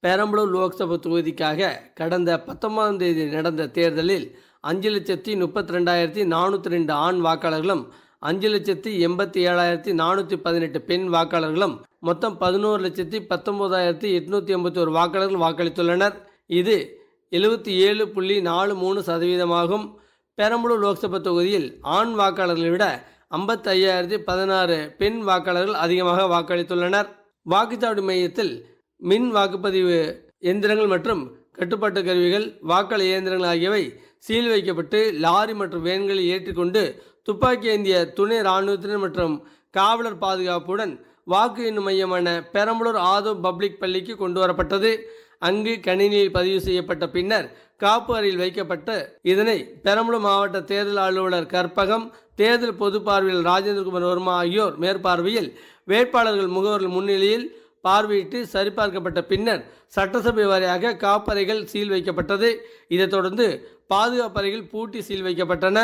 பெரம்பலூர் லோக்சபா தொகுதிக்காக கடந்த 19ஆம் தேதி நடந்த தேர்தலில் 5,32,402 ஆண் வாக்காளர்களும் 5,87,418 பெண் வாக்காளர்களும் மொத்தம் 11,19,881 வாக்காளர்கள் வாக்களித்துள்ளனர். இது 77.43% பெரம்பலூர் லோக்சபா தொகுதியில் ஆண் வாக்காளர்களை விட 55,016 பெண் வாக்காளர்கள் அதிகமாக வாக்களித்துள்ளனர். வாக்குச்சாவடி மையத்தில் மின் வாக்குப்பதிவு எந்திரங்கள் மற்றும் கட்டுப்பாட்டு கருவிகள், வாக்களி இயந்திரங்கள் ஆகியவை சீல் வைக்கப்பட்டு லாரி மற்றும் வேன்களில் ஏற்றிக்கொண்டு துப்பாக்கி ஏந்திய துணை இராணுவத்தினர் மற்றும் காவலர் பாதுகாப்புடன் வாக்கு எண்ணும் மையமான பெரம்பலூர் ஆதவ் பப்ளிக் பள்ளிக்கு கொண்டு வரப்பட்டது. அங்கு கணினியில் பதிவு செய்யப்பட்ட பின்னர் காப்பு அறையில் வைக்கப்பட்டு இதனை பெரம்பலூர் மாவட்ட தேர்தல் அலுவலர் கற்பகம், தேர்தல் பொது பார்வையாளர் ராஜேந்திரகுமார் வர்மா ஆகியோர் மேற்பார்வையில் வேட்பாளர்கள் முகவர்கள் முன்னிலையில் பார்வையிட்டு சரிபார்க்கப்பட்ட பின்னர் சட்டசபை வாரியாக காப்பறைகள் சீல் வைக்கப்பட்டது. இதைத் தொடர்ந்து பாதுகாப்பு அறைகள் பூட்டி சீல் வைக்கப்பட்டன.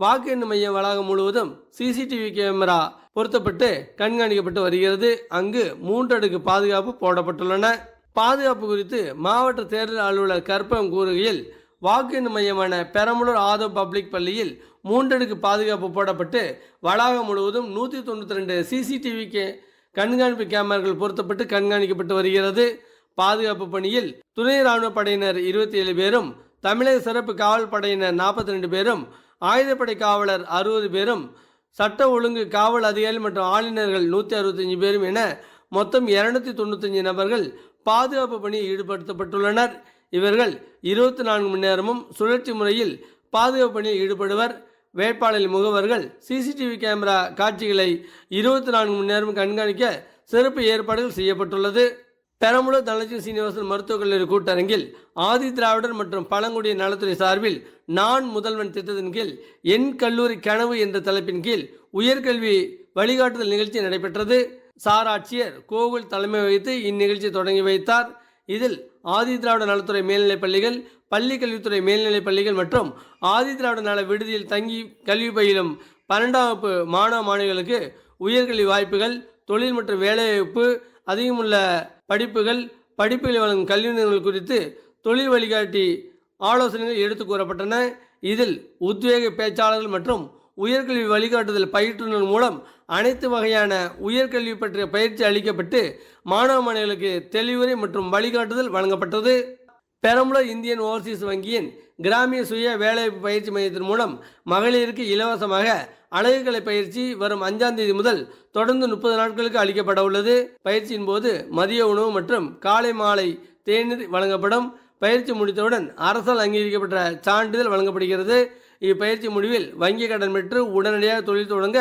வாக்கு எண்ணும் மையம் வளாகம் முழுவதும் சிசிடிவி கேமரா பொருத்தப்பட்டு கண்காணிக்கப்பட்டு வருகிறது. அங்கு 3 அடுக்கு பாதுகாப்பு போடப்பட்டுள்ளன. பாதுகாப்பு குறித்து மாவட்ட தேர்தல் அலுவலர் கற்பகம் கூறுகையில், வாக்கு எண்ணும் மையமான பெரம்பலூர் ஆதவ் பப்ளிக் பள்ளியில் 3 அடுக்கு பாதுகாப்பு போடப்பட்டு வளாகம் முழுவதும் 192 சிசிடிவி கண்காணிப்பு கேமராக்கள் பொருத்தப்பட்டு கண்காணிக்கப்பட்டு வருகிறது. பாதுகாப்பு பணியில் துணை இராணுவ படையினர் 27 பேரும், தமிழக சிறப்பு காவல் படையினர் 42 பேரும், ஆயுதப்படை காவலர் 60 பேரும், சட்ட ஒழுங்கு காவல் அதிகாரிகள் மற்றும் ஆளுநர்கள் 165 பேரும் என மொத்தம் 295 நபர்கள் பாதுகாப்பு பணியில் ஈடுபடுத்தப்பட்டுள்ளனர். இவர்கள் 24 மணி நேரமும் சுழற்சி முறையில் பாதுகாப்பு பணியில் ஈடுபடுவர். வேட்பாளர் முகவர்கள் சிசிடிவி கேமரா காட்சிகளை 24 மணி நேரம் கண்காணிக்க சிறப்பு ஏற்பாடுகள் செய்யப்பட்டுள்ளது. பெரம்பலூர் தனலட்சுமி சீனிவாசன் மருத்துவக் கல்லூரி கூட்டரங்கில் ஆதி திராவிடர் மற்றும் பழங்குடிய நலத்துறை சார்பில் நான் முதல்வன் திட்டத்தின் கீழ் என் கல்லூரி கனவு என்ற தலைப்பின் கீழ் உயர்கல்வி வழிகாட்டுதல் நிகழ்ச்சி நடைபெற்றது. சார் ஆட்சியர் கோகுல் தலைமை வகித்து இந்நிகழ்ச்சியை தொடங்கி வைத்தார். இதில் ஆதி திராவிட நலத்துறை மேல்நிலைப் பள்ளிகள், பள்ளி கல்வித்துறை மேல்நிலைப் பள்ளிகள் மற்றும் ஆதி திராவிட நல விடுதியில் தங்கி கல்வி பயிலும் 12ஆம் வகுப்பு மாணவ மாணவிகளுக்கு உயர்கல்வி வாய்ப்புகள், தொழில் மற்றும் வேலைவாய்ப்பு அதிகமுள்ள படிப்புகளை வழங்கும் கல்வி நிறுவனங்கள் குறித்து தொழில் வழிகாட்டி ஆலோசனைகள் எடுத்து கூறப்பட்டன. இதில் உத்வேக பேச்சாளர்கள் மற்றும் உயர்கல்வி வழிகாட்டுதல் பயிற்றுனர் மூலம் அனைத்து வகையான உயர்கல்வி பற்றிய பயிற்சி அளிக்கப்பட்டு மாணவ மாணவிகளுக்கு தெளிவுரை மற்றும் வழிகாட்டுதல் வழங்கப்பட்டது. பெரம்பலூர் இந்தியன் ஓவர்சீஸ் வங்கியின் கிராமிய சுய வேலைவாய்ப்பு பயிற்சி மையத்தின் மூலம் மகளிருக்கு இலவசமாக அழகுக்கலை பயிற்சி வரும் 5ஆம் தேதி முதல் தொடர்ந்து 30 நாட்களுக்கு அளிக்கப்பட உள்ளது. பயிற்சியின் போது மதிய உணவு மற்றும் காலை மாலை தேநீர் வழங்கப்படும். பயிற்சி முடித்தவுடன் அரசால் அங்கீகரிக்கப்பட்ட சான்றிதழ் வழங்கப்படுகிறது. இப்பயிற்சி முடிவில் வங்கி கடன் பெற்று உடனடியாக தொழில் தொடங்க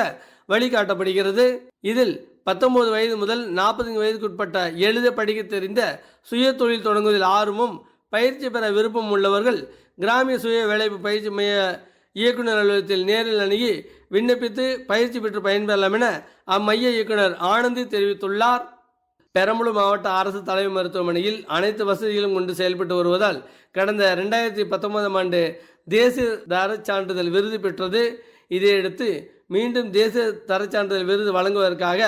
வழிகாட்டப்படுகிறது. இதில் 19 வயது முதல் 45 வயதுக்குட்பட்ட எழுத படிக்க தெரிந்த சுய தொழில் தொடங்குவதில் ஆர்வமும் பயிற்சி பெற விருப்பம் உள்ளவர்கள் கிராமிய சுய வேலைவாய்ப்பு பயிற்சி மைய இயக்குனர் அலுவலகத்தில் நேரில் அணுகி விண்ணப்பித்து பயிற்சி பெற்று பயன்பெறலாம் என அம்மைய இயக்குனர் ஆனந்தி தெரிவித்துள்ளார். பெரம்பலூர் மாவட்ட அரசு தலைமை மருத்துவமனையில் அனைத்து வசதிகளும் கொண்டு செயல்பட்டு வருவதால் கடந்த 2019ஆம் ஆண்டு தேசிய தரச் சான்றிதழ் விருது பெற்றது. இதையடுத்து மீண்டும் தேசிய தரச் சான்றிதழ் விருது வழங்குவதற்காக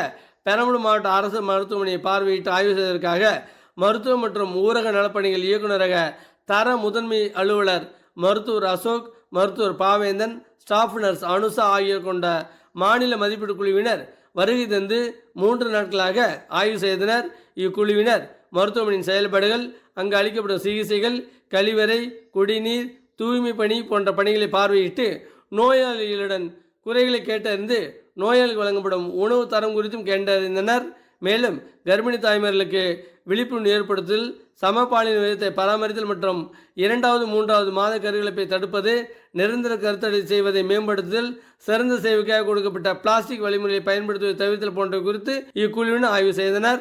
பெரம்பலூர் மாவட்ட அரசு மருத்துவமனையை பார்வையிட்டு ஆய்வு செய்வதற்காக மருத்துவ மற்றும் ஊரக நலப்பணிகள் இயக்குநரக தர முதன்மை அலுவலர் மருத்துவர் அசோக், மருத்துவர் பாவேந்தன், ஸ்டாஃப் நர்ஸ் அனுசா ஆகியோர் கொண்ட மாநில மதிப்பீடு குழுவினர் வருகை தந்து 3 நாட்களாக ஆய்வு செய்தனர். இக்குழுவினர் மருத்துவமனையின் செயல்பாடுகள், அங்கு அளிக்கப்படும் சிகிச்சைகள், கழிவறை, குடிநீர், தூய்மை பணி போன்ற பணிகளை பார்வையிட்டு நோயாளிகளுடன் குறைகளை கேட்டறிந்து நோயாளிகள் வழங்கப்படும் உணவு தரம் குறித்தும் கேட்டறிந்தனர். மேலும் கர்ப்பிணி தாய்மார்களுக்கு விழிப்புணர்வு ஏற்படுத்தல், சமபாலின விதத்தை பராமரித்தல் மற்றும் 2வது 3வது மாத கருக்கலைப்பை தடுப்பது, நிரந்தர கருத்தடை செய்வதை மேம்படுத்துதல், சிறந்த சேவைக்காக கொடுக்கப்பட்ட பிளாஸ்டிக் வழிமுறையை பயன்படுத்துவதை தவிர்த்தல் போன்ற குறித்து இக்குழுவினர் ஆய்வு செய்தனர்.